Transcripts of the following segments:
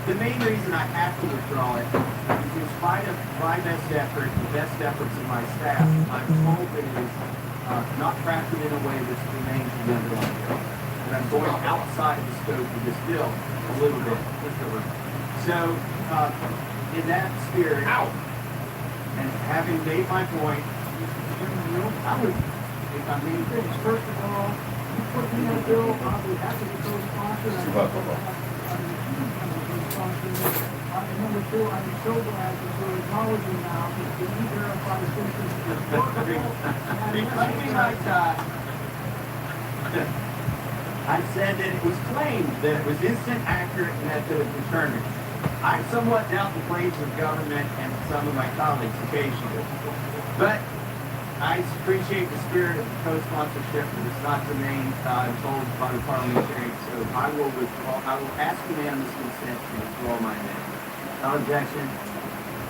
The main reason I have to withdraw it is in spite of my best effort, the best efforts of my staff, I'm told that it is not crafted in a way that's germane to the underlying bill. And I'm going outside the scope of this bill a little bit. So, in that spirit, and having made my point, I would, if I may finish, first of all, you put me in a bill, I would have to be co-sponsor. And number two, I'm so glad that you're acknowledging now that the E-Verify system is working. I said that it was claimed that it was instant, accurate method of determining. I somewhat doubt the claims of government and some of my colleagues occasionally. But I appreciate the spirit of the co-sponsorship, and it's not germane, I'm told by the parliamentarians, so I will withdraw. I will ask unanimous consent to withdraw my amendment. No objection.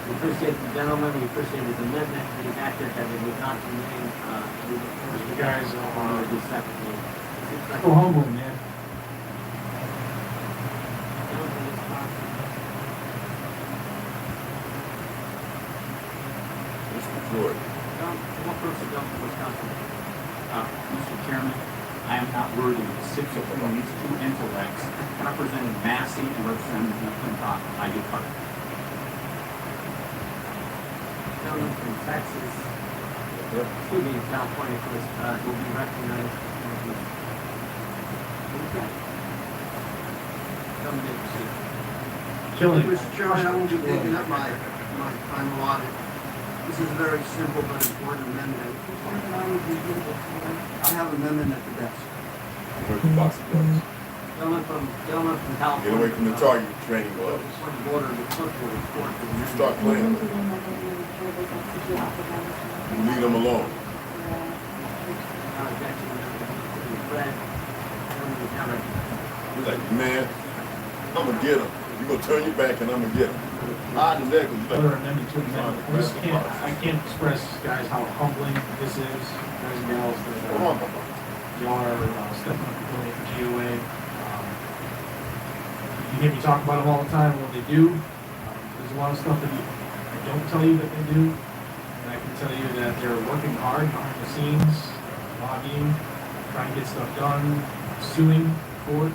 We appreciate the gentleman. We appreciate his amendment. It is accurate that it would not remain. You guys are deceptive. Go home, man. Mr. Floyd. Mr. Chairman, I am not worthy of the six of these two intellects representing Massey and representing McClintock. I depart. Gentleman from Texas, excuse me, California, will be recognized. Okay. Gentleman, may proceed. Mr. Chairman, I won't be taking up my time allotted. This is a very simple but important amendment. I have an amendment at the desk. Where's the box of gloves? Gentleman from California. Get away from the target training gloves. You start playing with them. You leave them alone. You're like, man, I'm going to get him. You're going to turn your back and I'm going to get him. Hide the neck. Another amendment to amendment. I can't express, guys, how humbling this is, guys and gals, that y'all are stepping up to donate for GOA. You hear me talk about them all the time and what they do. There's a lot of stuff that I don't tell you that they do. And I can tell you that they're working hard behind the scenes, lobbying, trying to get stuff done, suing court,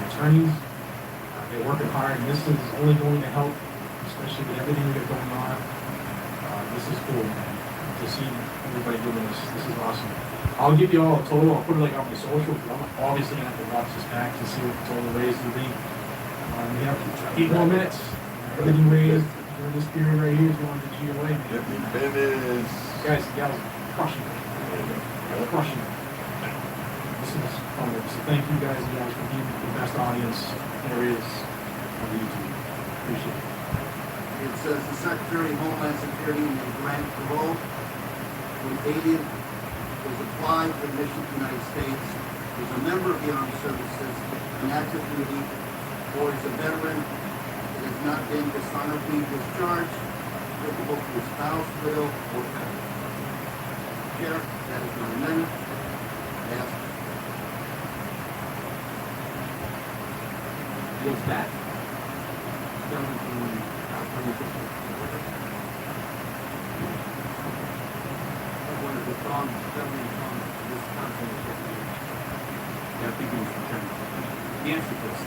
attorneys. They're working hard, and this is only going to help, especially with everything we got going on. This is cool, man. To see everybody doing this, this is awesome. I'll give you all a total. I'll put it like on my social. I'm obviously gonna have to watch this back to see what the total raise will be. We have 8 more minutes. Everything raised during this period right here is going to GOA. Guys, gals, crushing it. Crushing it. This is fun. So thank you guys and gals for being the best audience there is on YouTube. Appreciate it. It says the Secretary of Homeland Security may grant parole when alien was applied for admission to the United States, is a member of the armed services, an active duty, or is a veteran that has not been dishonorably discharged, applicable to his spouse, widow, or parent. Chair, that is my amendment. Yes. Yields back. Gentleman from California. One of the strong gentlemen from Wisconsin. Yeah, thank you, Mr. Chairman. The answer to this is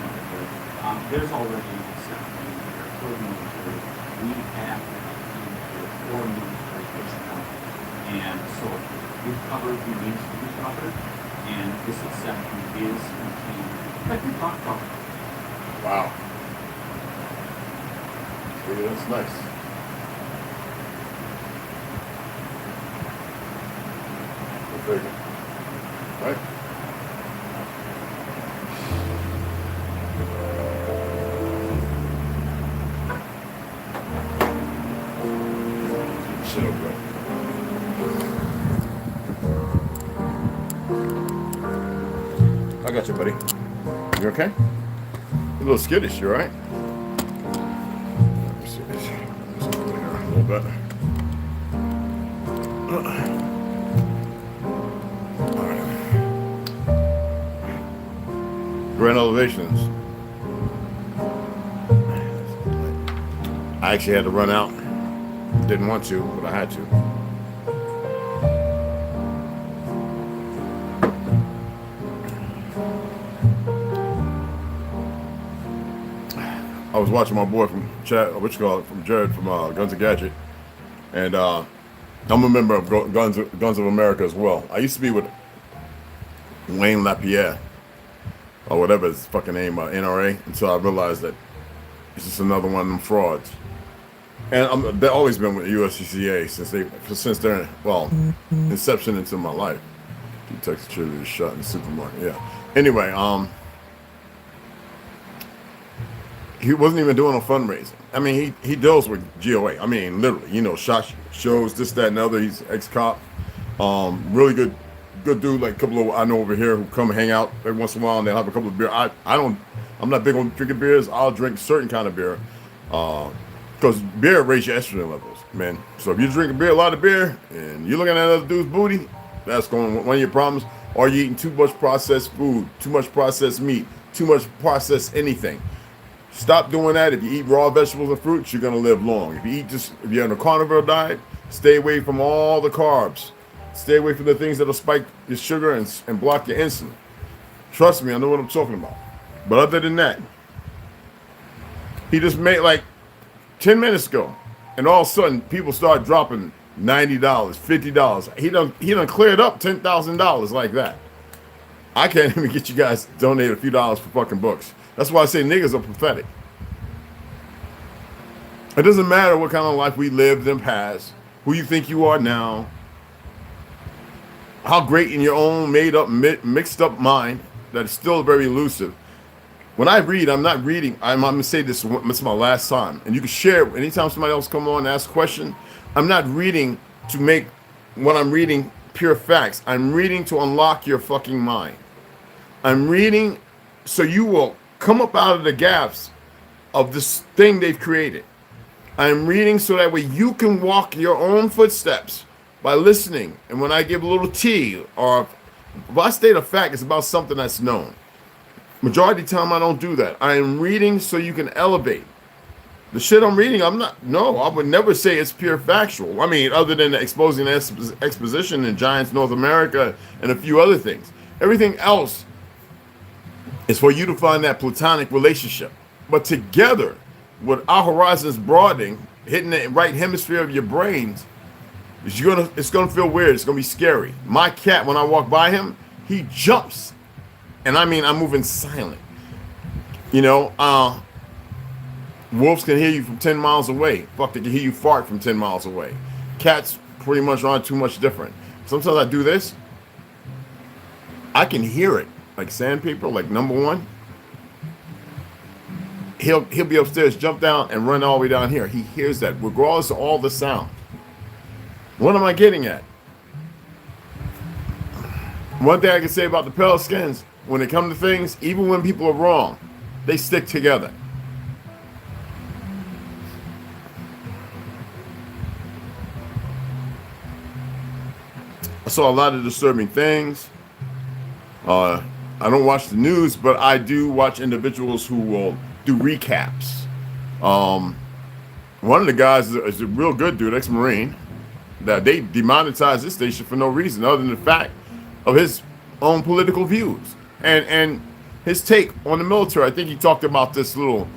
there's already a section there for the military. We have for military personnel. And so we've covered the needs to be covered, and this exception is contained. Like we talked about. Wow. Yeah, that's nice. Very good. Right? Sit up, bro. I got you, buddy. You okay? A little skittish, you alright? A little bit. Grand elevations. I actually had to run out. Didn't want to, but I had to. I was watching my boy from from Jared from Guns and Gadget, and I'm a member of Guns of America as well. I used to be with Wayne LaPierre, or whatever his fucking name, NRA, until I realized that it's just another one of them frauds. And they've always been with the USCCA since their inception into my life. He texted Shirley shot in the supermarket. Yeah. Anyway, he wasn't even doing a fundraising. I mean, he deals with GOA. I mean, literally, you know, shot shows, this, that, and other. He's ex-cop. Really good dude. Like a couple of I know over here who come hang out every once in a while, and they'll have a couple of beer. I'm not big on drinking beers. I'll drink certain kind of beer. Because beer raises your estrogen levels, man. So if you drink a lot of beer, and you're looking at another dude's booty, that's one of your problems. Or you're eating too much processed food, too much processed meat, too much processed anything. Stop doing that. If you eat raw vegetables and fruits, you're gonna live long. If you're on a carnivore diet, stay away from all the carbs. Stay away from the things that'll spike your sugar and block your insulin. Trust me, I know what I'm talking about. But other than that, he just made like 10 minutes ago, and all of a sudden people start dropping $90, $50. He done cleared up $10,000 like that. I can't even get you guys to donate a few dollars for fucking books. That's why I say niggas are pathetic. It doesn't matter what kind of life we lived in the past, who you think you are now, how great in your own made up, mixed up mind that is still very elusive. When I read, I'm not reading. I'm going to say this is my last time. And you can share it. Anytime somebody else come on and ask a question, I'm not reading to make what I'm reading pure facts. I'm reading to unlock your fucking mind. I'm reading so you will come up out of the gaps of this thing they've created. I'm reading so that way you can walk your own footsteps by listening. And when I give a little tea, or if I state a fact, it's about something that's known. Majority of the time, I don't do that. I am reading so you can elevate. The shit I'm reading, I would never say it's pure factual. I mean, other than the exposing exposition in Giants North America and a few other things. Everything else is for you to find that platonic relationship. But together, with our horizons broadening, hitting the right hemisphere of your brains, it's gonna feel weird. It's gonna be scary. My cat, when I walk by him, he jumps. And I mean, I'm moving silent. You know, wolves can hear you from 10 miles away. Fuck, they can hear you fart from 10 miles away. Cats pretty much aren't too much different. Sometimes I do this. I can hear it. Like sandpaper, like number one. He'll be upstairs, jump down, and run all the way down here. He hears that, regardless of all the sound. What am I getting at? One thing I can say about the pale skins, when it comes to things, even when people are wrong, they stick together. I saw a lot of disturbing things. I don't watch the news, but I do watch individuals who will do recaps. One of the guys is a real good dude, ex-Marine, that they demonetized this station for no reason other than the fact of his own political views and his take on the military. I think he talked about this little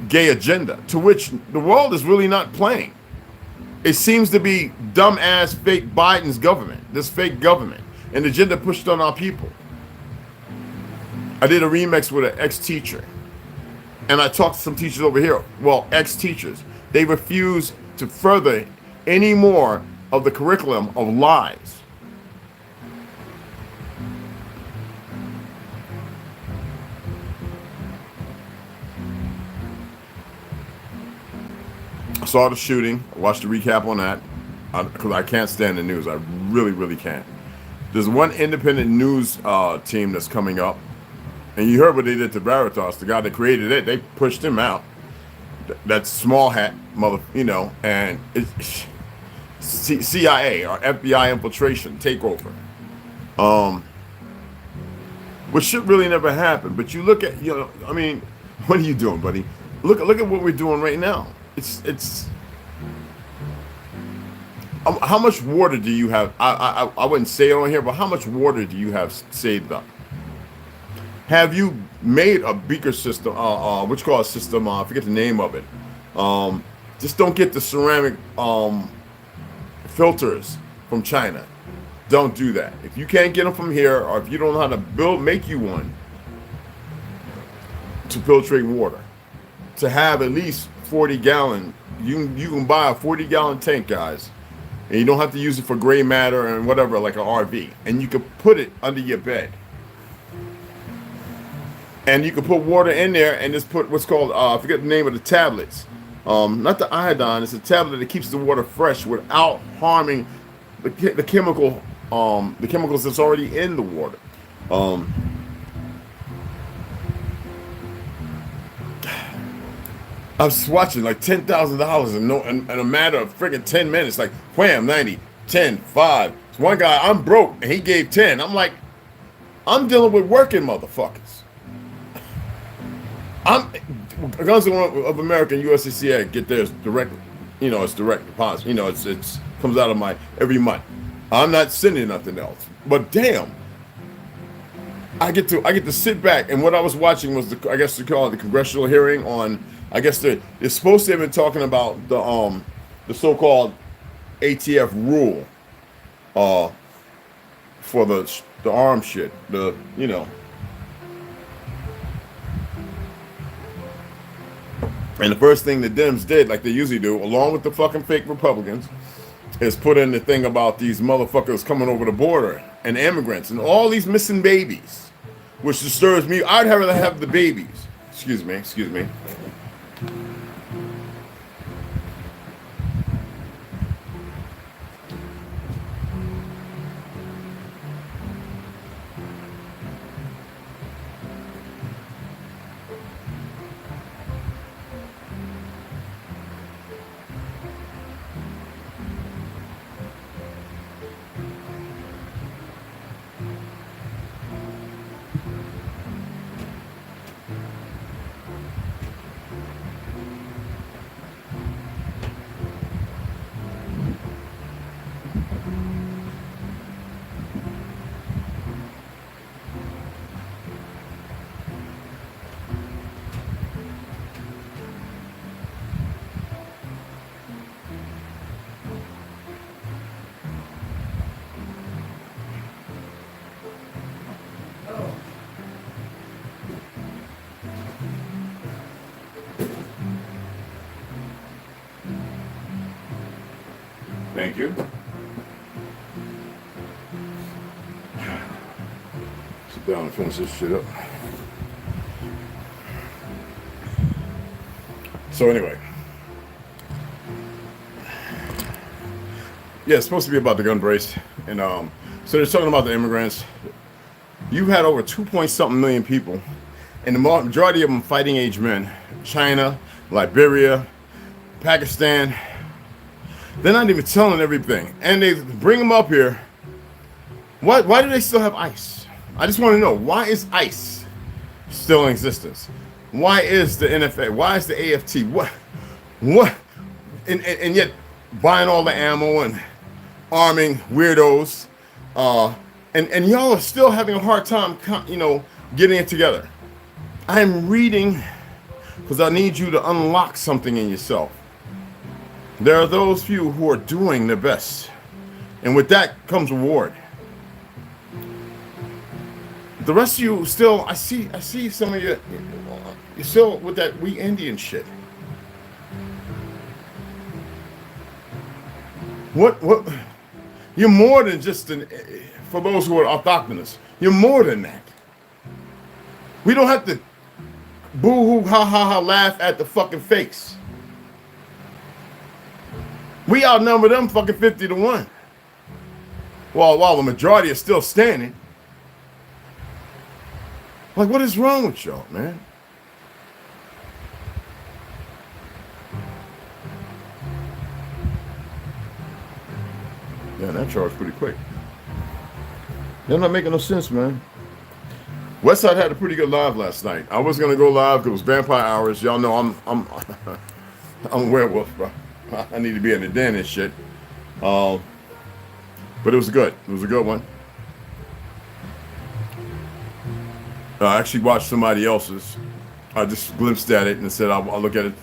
gay agenda, to which the world is really not playing. It seems to be dumbass fake Biden's government, this fake government, and the agenda pushed on our people. I did a remix with an ex-teacher, and I talked to some teachers over here, well, ex-teachers. They refuse to further any more of the curriculum of lies. I saw the shooting. I watched the recap on that because I can't stand the news. I really, really can't. There's one independent news team that's coming up, and you heard what they did to Veritas, the guy that created it. They pushed him out. That small hat mother, you know, and it's CIA or FBI infiltration takeover, which should really never happen. But you look at, you know, I mean, what are you doing, buddy? Look at what we're doing right now. it's how much water do you have? I wouldn't say it on here, but how much water do you have saved up? Have you made a beaker system, what you call a system, I forget the name of it. Just don't get the ceramic filters from China. Don't do that. If you can't get them from here, or if you don't know how to make you one to filtrate water, to have at least 40 gallon, you can buy a 40-gallon tank, guys, and you don't have to use it for gray matter and whatever, like an RV, and you can put it under your bed. And you can put water in there and just put what's called, I forget the name of the tablets. Not the iodine, it's a tablet that keeps the water fresh without harming the chemicals that's already in the water. I was watching like $10,000 in a matter of freaking 10 minutes, like wham, 90, 10, 5. So one guy, I'm broke, and he gave 10. I'm like, I'm dealing with working motherfuckers. Guns of America and USCCA get theirs directly. You know, it's direct deposit. You know, it's comes out of my every month. I'm not sending nothing else. But damn, I get to sit back, and what I was watching was I guess they call it the congressional hearing on. I guess they're supposed to have been talking about the so-called ATF rule, for the arm shit. You know. And the first thing the Dems did, like they usually do, along with the fucking fake Republicans, is put in the thing about these motherfuckers coming over the border and immigrants and all these missing babies, which disturbs me. I'd rather have the babies. Excuse me. Thank you. Sit down and finish this shit up. So anyway. Yeah, it's supposed to be about the gun brace. And so they're talking about the immigrants. You had over 2-point-something million people. And the majority of them fighting age men. China, Liberia, Pakistan. They're not even telling everything. And they bring them up here. Why do they still have ICE? I just want to know, why is ICE still in existence? Why is the NFA? Why is the AFT? What? And yet buying all the ammo and arming weirdos. And y'all are still having a hard time, getting it together. I'm reading because I need you to unlock something in yourself. There are those few who are doing their best, and with that comes reward. The rest of you still, I see some of you, you're still with that we Indian shit. What? You're more than just for those who are autochthonous. You're more than that. We don't have to boo-hoo, ha, laugh at the fucking fakes. We outnumber them fucking 50-1. While the majority are still standing. Like, what is wrong with y'all, man? Yeah, that charged pretty quick. They're not making no sense, man. Westside had a pretty good live last night. I was gonna go live because it was vampire hours. Y'all know I'm I'm a werewolf, bro. I need to be in the den and shit. But it was good. It was a good one. I actually watched somebody else's. I just glimpsed at it and said I'll look at it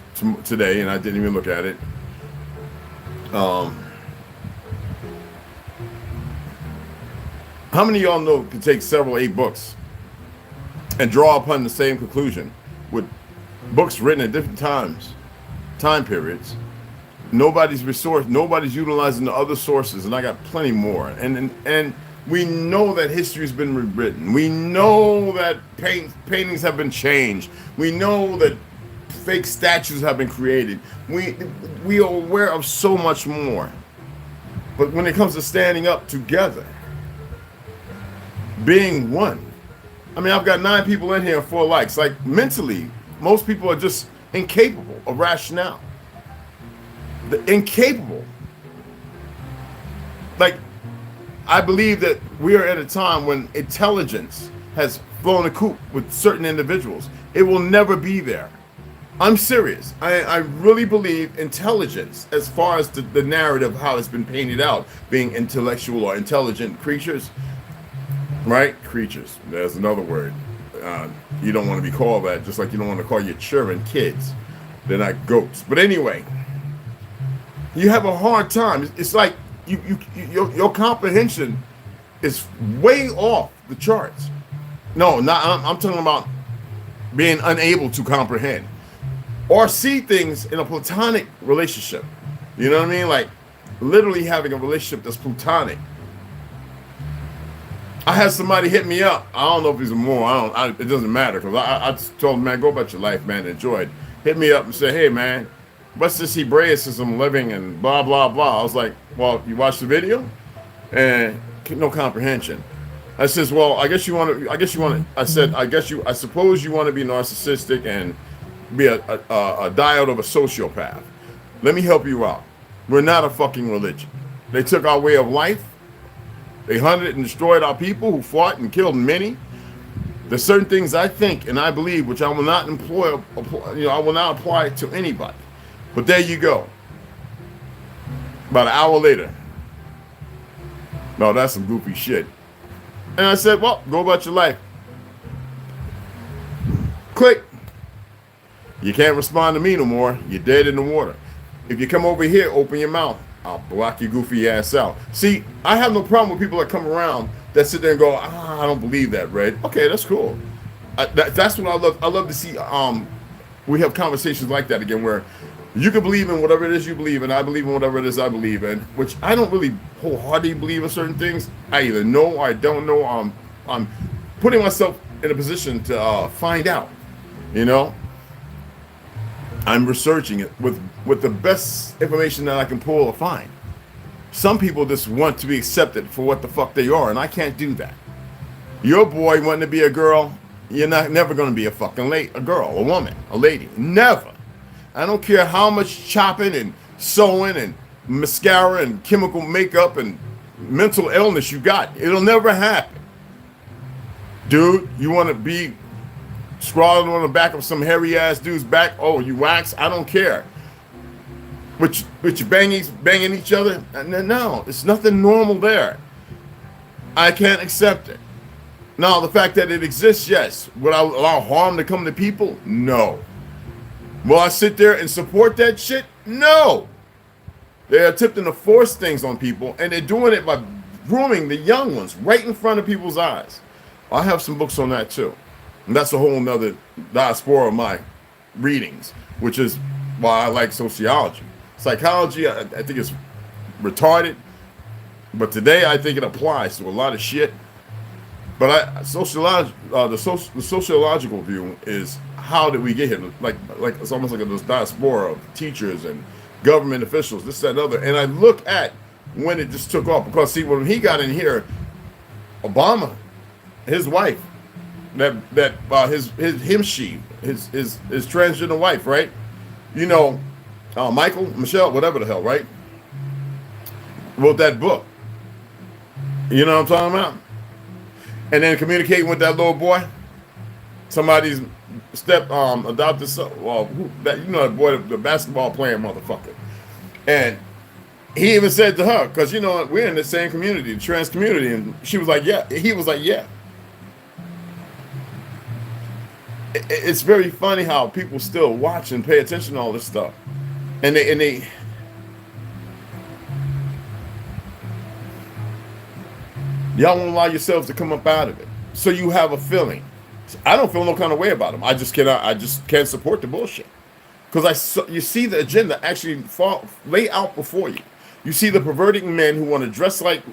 today, and I didn't even look at it. How many of y'all know can take several 8 books and draw upon the same conclusion with books written at different time periods? Nobody's utilizing the other sources, and I got plenty more. And we know that history's been rewritten. We know that paintings have been changed. We know that fake statues have been created. We are aware of so much more. But when it comes to standing up together, being one, I mean, I've got 9 people in here and 4 likes. Like, mentally, most people are just incapable of rationale. Incapable. Like, I believe that we are at a time when intelligence has flown a coop with certain individuals. It will never be there. I'm serious. I really believe intelligence, as far as the narrative, how it's been painted out, being intellectual or intelligent creatures, right? Creatures. There's another word. You don't want to be called that, just like you don't want to call your children kids. They're not goats. But anyway, you have a hard time. It's like your comprehension is way off the charts. No, I'm talking about being unable to comprehend or see things in a platonic relationship. You know what I mean? Like, literally having a relationship that's platonic. I had somebody hit me up. I don't know if he's a moron. It doesn't matter, because I just told him, man, go about your life, man, enjoy it. Hit me up and say, hey, man, what's this Hebraism living and blah, blah, blah. I was like, well, you watched the video? And no comprehension. I says, well, I suppose you want to be narcissistic and be a diode of a sociopath. Let me help you out. We're not a fucking religion. They took our way of life. They hunted and destroyed our people, who fought and killed many. There's certain things I think and I believe which I will not I will not apply to anybody. But there you go. About an hour later. No, that's some goofy shit. And I said, well, go about your life. Click. You can't respond to me no more. You're dead in the water. If you come over here, open your mouth. I'll block your goofy ass out. See, I have no problem with people that come around that sit there and go, I don't believe that, Red. Okay, that's cool. That's what I love. I love to see we have conversations like that again, where you can believe in whatever it is you believe in. I believe in whatever it is I believe in, which I don't really wholeheartedly believe in certain things. I either know or I don't know. I'm putting myself in a position to find out, you know? I'm researching it with the best information that I can pull or find. Some people just want to be accepted for what the fuck they are, and I can't do that. Your boy wanting to be a girl, you're never going to be a fucking a girl, a woman, a lady. Never. I don't care how much chopping and sewing and mascara and chemical makeup and mental illness you got. It'll never happen. Dude, you want to be scrawling on the back of some hairy ass dude's back? Oh, you wax? I don't care. Which you banging each other? No, it's nothing normal there. I can't accept it. Now, the fact that it exists, yes. Would I allow harm to come to people? No. Will I sit there and support that shit? No. They're attempting to force things on people, and they're doing it by grooming the young ones right in front of people's eyes. I have some books on that too. And that's a whole nother diaspora of my readings, which is why I like sociology. Psychology, I think it's retarded, but today I think it applies to a lot of shit. But the sociological view is, how did we get here? Like it's almost like those diaspora of teachers and government officials, this, that, and other. And I look at when it just took off, because see, when he got in here, Obama, his wife, his transgender wife, right? You know, Michelle, whatever the hell, right? Wrote that book. You know what I'm talking about? And then communicating with that little boy. somebody's adopted son. Well, that that boy, the basketball playing motherfucker, and he even said to her, because we're in the same community, the trans community, and she was like, yeah. He was like, yeah. It's very funny how people still watch and pay attention to all this stuff, and they y'all won't allow yourselves to come up out of it. So you have a feeling. I don't feel no kind of way about them. I just can't support the bullshit. Because you see the agenda actually lay out before you. You see the perverting men who want to dress like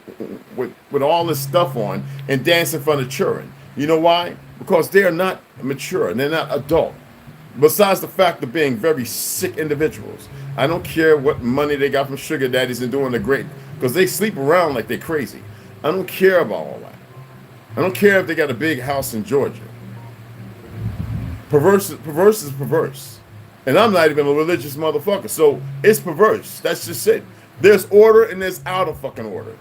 with all this stuff on and dance in front of children. You know why? Because they're not mature and they're not adult. Besides the fact of being very sick individuals. I don't care what money they got from sugar daddies and doing the great. Because they sleep around like they're crazy. I don't care about all that. I don't care if they got a big house in Georgia. Perverse is perverse. And I'm not even a religious motherfucker. So it's perverse. That's just it. There's order and there's out of fucking order.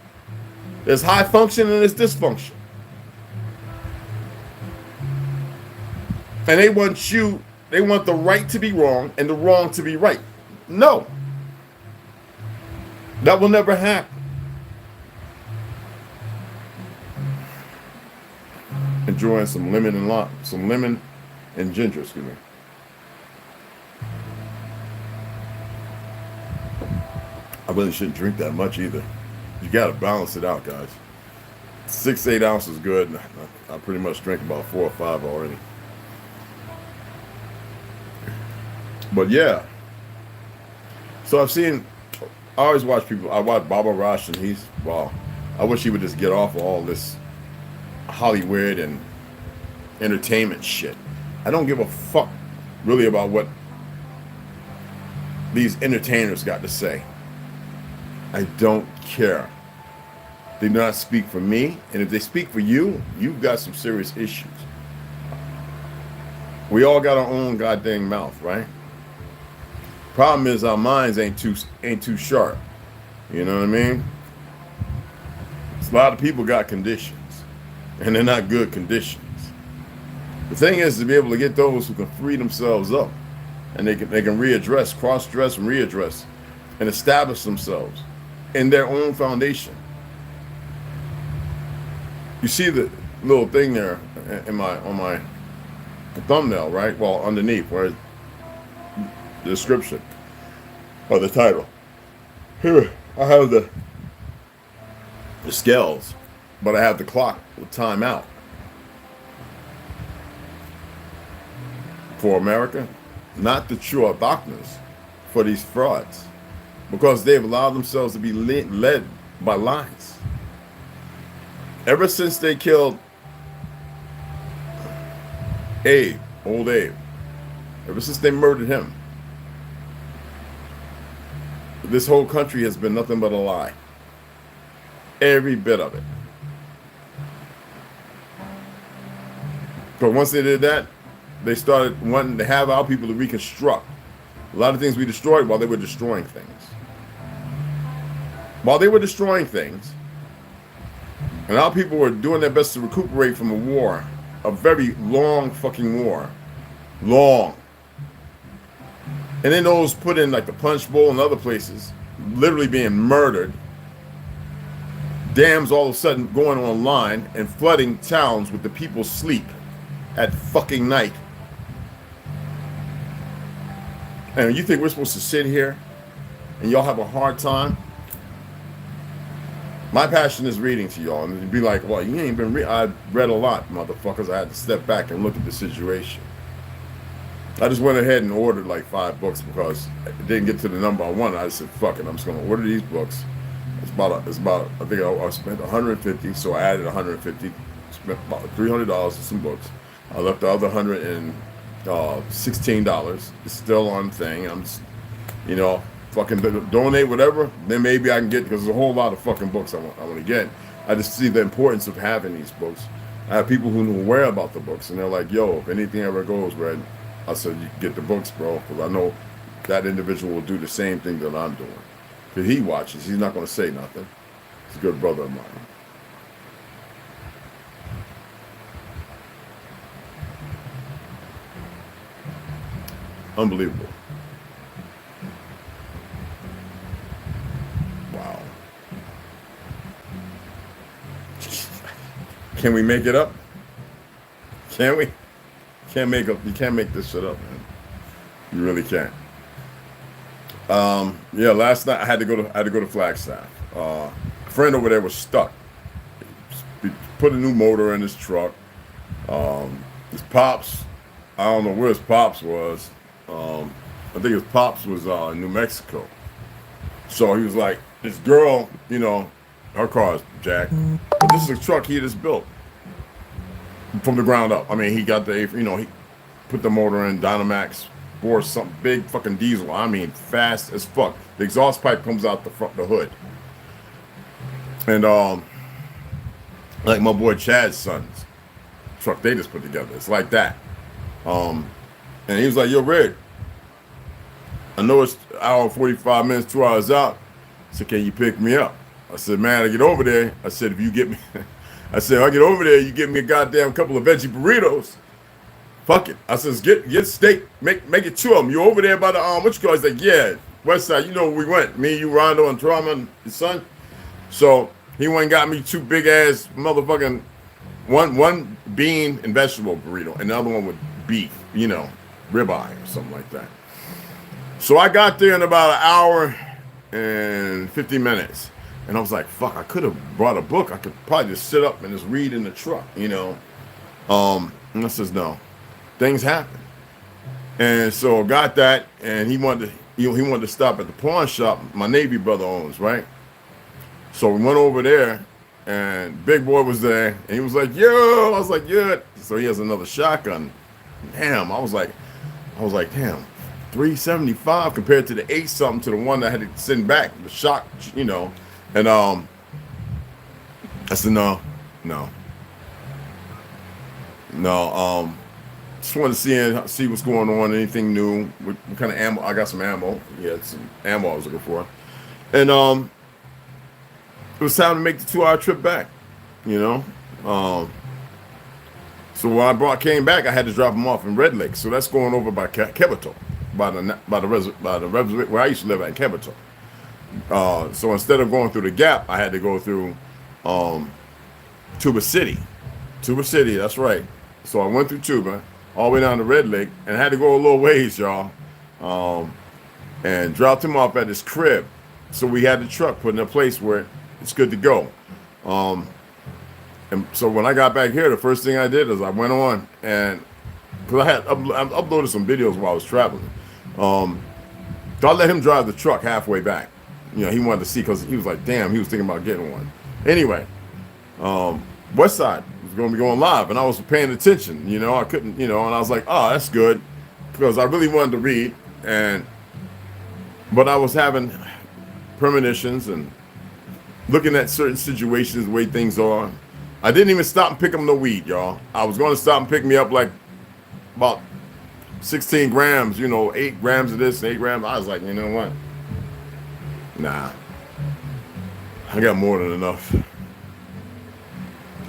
There's high function and there's dysfunction. And they want the right to be wrong and the wrong to be right. No. That will never happen. Enjoying some lemon and ginger, excuse me. I really shouldn't drink that much either. You gotta balance it out, guys. 6-8 ounces is good. I pretty much drink about 4 or 5 already. But yeah. So I always watch people. I watch Baba Rosh, and I wish he would just get off of all this Hollywood and entertainment shit. I don't give a fuck really about what these entertainers got to say. I don't care. They do not speak for me, and if they speak for you, you've got some serious issues. We all got our own goddamn mouth, right? Problem is our minds ain't too sharp. You know what I mean? A lot of people got conditions, and they're not good conditions. The thing is to be able to get those who can free themselves up, and they can readdress, cross-dress, and readdress, and establish themselves in their own foundation. You see the little thing there on my thumbnail, right? Well, underneath, where the description or the title. Here, I have the scales, but I have the clock with time out. For America, not the true darkness, for these frauds, because they've allowed themselves to be led by lies. Ever since they killed old Abe, ever since they murdered him, this whole country has been nothing but a lie. Every bit of it. But once they did that, they started wanting to have our people to reconstruct a lot of things we destroyed while they were destroying things. While they were destroying things, and our people were doing their best to recuperate from a war, a very long fucking war. Long. And then those put in like the Punch Bowl and other places, literally being murdered. Dams all of a sudden going online and flooding towns with the people's sleep at fucking night. And you think we're supposed to sit here and y'all have a hard time? My passion is reading to y'all, and you'd be like, well, you ain't been reading. I read a lot, motherfuckers. I had to step back and look at the situation. I just went ahead and ordered like 5 books because it didn't get to the number I wanted. I just said, fuck it, I'm just going to order these books. It's about I think I spent $150, so I added $150, spent about $300 on some books. I left the other $116. It's still on thing. I'm just, fucking donate whatever, then maybe I can get, because there's a whole lot of fucking books I want to get. I just see the importance of having these books. I have people who know aware about the books, and they're like, yo, if anything ever goes red, I said, you get the books, bro, because I know that individual will do the same thing that I'm doing. Because he watches, he's not going to say nothing. He's a good brother of mine. Unbelievable. Wow. Can we make it up? Can we? Can't make up. You can't make this shit up, man. You really can't. Yeah, last night I had to go to Flagstaff. A friend over there was stuck. He put a new motor in his truck. His pops, I don't know where his pops was. I think his pops was in New Mexico. So he was like, this girl, you know, her car is jacked, but this is a truck he just built from the ground up. I mean, he got the, you know, he put the motor in, Dynamax, bore some big fucking diesel. I mean, fast as fuck. The exhaust pipe comes out the front, the hood. And like my boy Chad's son's truck they just put together. It's like that. And he was like, yo, Red, I know it's an hour and 45 minutes, 2 hours out. I said, can you pick me up? I said, man, I get over there. I said, if you get me, I said, I get over there, you get me a goddamn couple of veggie burritos. Fuck it. I says, get steak, make it two of them. You over there by the what you call it? He's like, yeah, West Side. You know where we went. Me, you, Rondo, and Trauma, and his son. So he went and got me two big ass motherfucking one bean and vegetable burrito, and the other one with beef, you know, ribeye or something like that. So I got there in about an hour and 50 minutes. And I was like, fuck, I could have brought a book. I could probably just sit up and just read in the truck, you know. And I says, no, things happen. And so I got that, and he wanted to stop at the pawn shop my Navy brother owns, right? So we went over there, and Big Boy was there, and he was like, yo, I was like, yeah. So he has another shotgun. Damn, I was like, damn, 375 compared to the 8 something to the one that I had to send back, the shock, you know. And I said, no. Just wanted to see what's going on, anything new, what kind of ammo. I got some ammo. Yeah, some ammo I was looking for. And it was time to make the 2-hour trip back, you know. So when I came back, I had to drop them off in Red Lake. So that's going over by Kebato, by the reservation where I used to live at Kebato. So instead of going through the Gap, I had to go through Tuba City. Tuba City, that's right. So I went through Tuba, all the way down to Red Lake, and I had to go a little ways, y'all, and dropped him off at his crib. So we had the truck put in a place where it's good to go. And so when I got back here, the first thing I did is I went on, and because I uploaded some videos while I was traveling. So I let him drive the truck halfway back. You know, he wanted to see, because he was like, damn, he was thinking about getting one. Anyway, West Side was going to be going live, and I was paying attention. You know, I couldn't, you know, and I was like, oh, that's good, because I really wanted to read, but I was having premonitions and looking at certain situations, the way things are. I didn't even stop and pick up no weed, y'all. I was going to stop and pick me up like about 16 grams, you know, 8 grams of this, 8 grams. I was like, you know what? Nah, I got more than enough.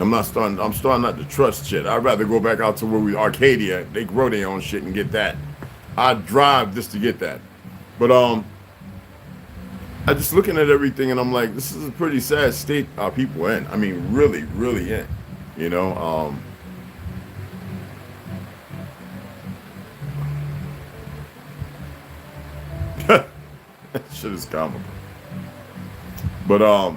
I'm starting not to trust shit. I'd rather go back out to where Arcadia, they grow their own shit and get that. I'd drive just to get that. But I just looking at everything, and I'm like, this is a pretty sad state our people in. I mean, really, really in. You know, that shit is comical. But I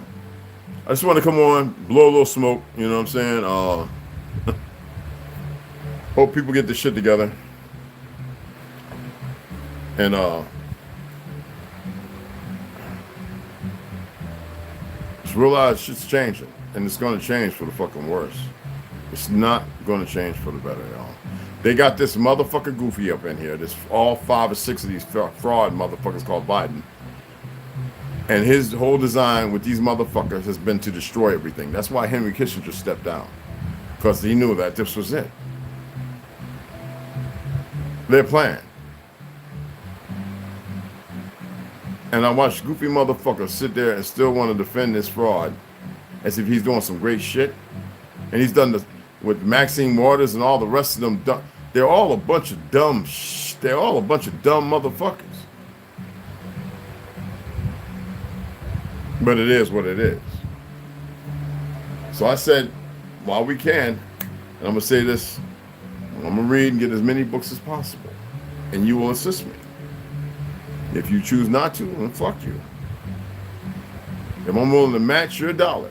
just want to come on, blow a little smoke, you know what I'm saying? Hope people get this shit together. And just realize shit's changing, and it's going to change for the fucking worse. It's not going to change for the better, y'all. They got this motherfucker Goofy up in here. There's all 5 or 6 of these fraud motherfuckers called Biden. And his whole design with these motherfuckers has been to destroy everything. That's why Henry Kissinger stepped down, because he knew that this was it. Their plan. And I watched goofy motherfuckers sit there and still want to defend this fraud as if he's doing some great shit. And he's done this with Maxine Waters and all the rest of them. They're all a bunch of dumb They're all a bunch of dumb motherfuckers. But it is what it is. So I said, while we can, and I'm going to say this, I'm going to read and get as many books as possible. And you will assist me. If you choose not to, then fuck you. If I'm willing to match your dollar.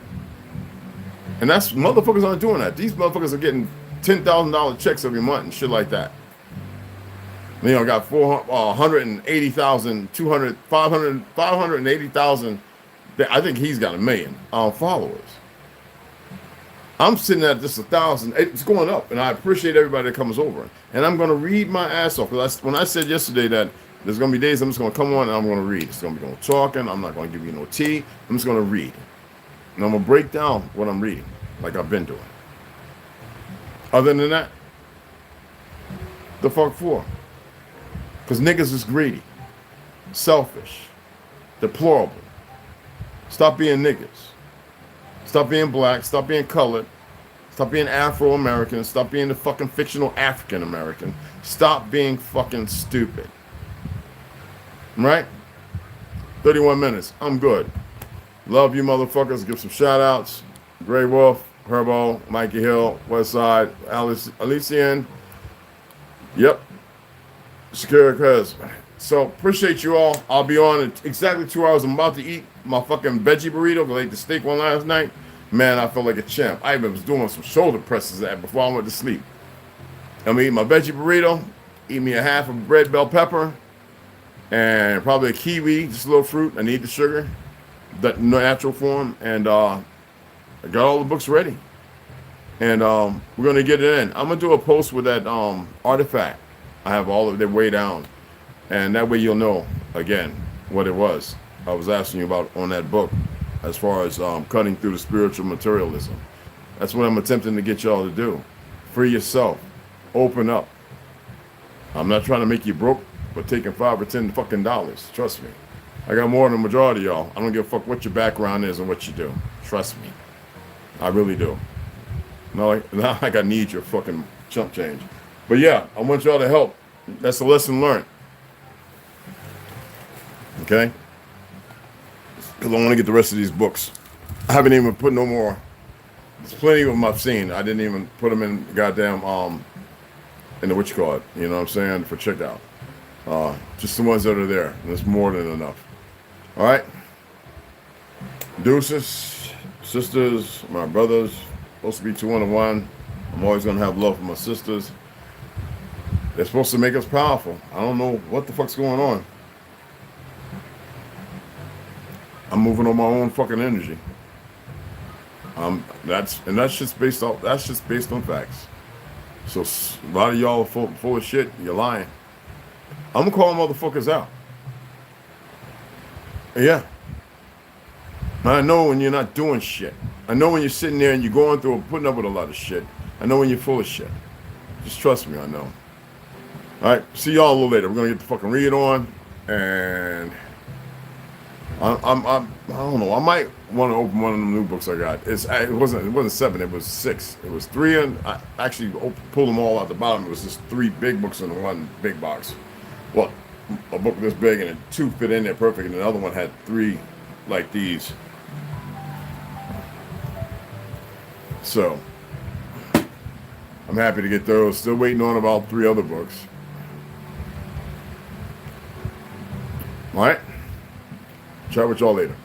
And that's, motherfuckers aren't doing that. These motherfuckers are getting $10,000 checks every month and shit like that. You know, got 180,000, 200, 500, 580,000. I think he's got 1 million followers. I'm sitting at just 1,000. It's going up, and I appreciate everybody that comes over. And I'm going to read my ass off. When I said yesterday that there's going to be days I'm just going to come on and I'm going to read. It's going to be no talking. I'm not going to give you no tea. I'm just going to read. And I'm going to break down what I'm reading, like I've been doing. Other than that, the fuck for? Because niggas is greedy, selfish, deplorable. Stop being niggas. Stop being black. Stop being colored. Stop being Afro-American. Stop being the fucking fictional African-American. Stop being fucking stupid. Right? 31 minutes. I'm good. Love you motherfuckers. Give some shout outs. Grey Wolf, Herbo, Mikey Hill, Westside, Alicia. Yep. Secure Cuz. So appreciate you all. I'll be on in exactly 2 hours. I'm about to eat my fucking veggie burrito because I ate the steak one last night. Man, I felt like a champ. I even was doing some shoulder presses before I went to sleep. I'm gonna eat my veggie burrito, eat me a half of red bell pepper, and probably a kiwi, just a little fruit. I need the sugar, the natural form, and I got all the books ready. And we're gonna get it in. I'm gonna do a post with that artifact. I have all of them way down. And that way you'll know, again, what it was I was asking you about on that book as far as cutting through the spiritual materialism. That's what I'm attempting to get y'all to do. Free yourself. Open up. I'm not trying to make you broke, but taking $5 or $10 fucking dollars. Trust me. I got more than the majority of y'all. I don't give a fuck what your background is and what you do. Trust me. I really do. Not like I need your fucking chump change. But yeah, I want y'all to help. That's a lesson learned. Okay? Because I want to get the rest of these books. I haven't even put no more. There's plenty of them I've seen. I didn't even put them in goddamn, in the you know what I'm saying, for checkout. Just the ones that are there. There's more than enough. All right? Deuces, sisters, my brothers, supposed to be 2 in 1. I'm always going to have love for my sisters. They're supposed to make us powerful. I don't know what the fuck's going on. I'm moving on my own fucking energy. That's just based on facts. So a lot of y'all are full of shit. You're lying. I'm gonna call motherfuckers out. Yeah. I know when you're not doing shit. I know when you're sitting there and you're going through and putting up with a lot of shit. I know when you're full of shit. Just trust me, I know. All right, see y'all a little later. We're gonna get the fucking read on, and I don't know. I might want to open one of them new books I got. It wasn't 7. It was 6. It was 3, and I actually pulled them all out the bottom. It was just 3 big books in one big box. Well, a book this big and 2 fit in there perfect, and the other one had 3 like these. So I'm happy to get those. Still waiting on about 3 other books. All right. Chat with y'all later.